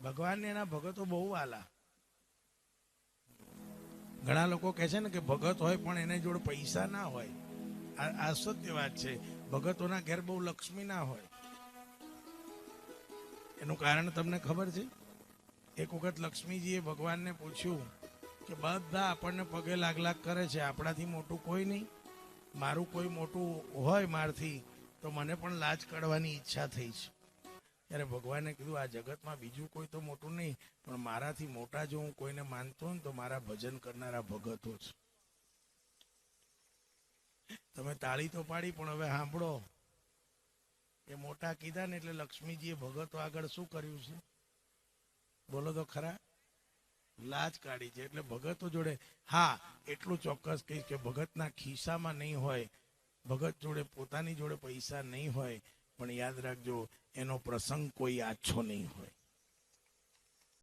ભગવાનને એના ભગતો બહુ વાલા. ઘણા લોકો કહે છે ને કે ભગત હોય પણ એને જોડે પૈસા ના હોય. આ સત્ય વાત છે. ભગતોના ઘેર બહુ લક્ષ્મી ના હોય. એનું કારણ તમને ખબર છે? એક વખત લક્ષ્મીજીએ ભગવાનને પૂછ્યું કે બધા આપણને પગે લાગ લાગ કરે છે, આપણાથી મોટું કોઈ નહીં. મારું કોઈ મોટું હોય મારથી તો મને પણ લાજ કાઢવાની ઈચ્છા થઈ છે. ત્યારે ભગવાને કીધું આ જગતમાં બીજું કોઈ તો મોટું નહીં, પણ મારાથી મોટા જો હું કોઈને માનતો હોય ને તો મારા ભજન કરનારા ભગતો છે. તમે તાળી તો પાડી, પણ હવે સાંભળો. એ મોટા કીધા ને એટલે લક્ષ્મીજીએ ભગતો આગળ શું કર્યું છે? બોલો તો ખરા. લાજ કાઢી છે. એટલે ભગતો જોડે હા એટલું ચોક્કસ કહીશ કે ભગતના ખિસ્સામાં નહીં હોય, ભગત જોડે પોતાની જોડે પૈસા નહીં હોય, પણ યાદ રાખજો એનો પ્રસંગ કોઈ આછો નહીં હોય.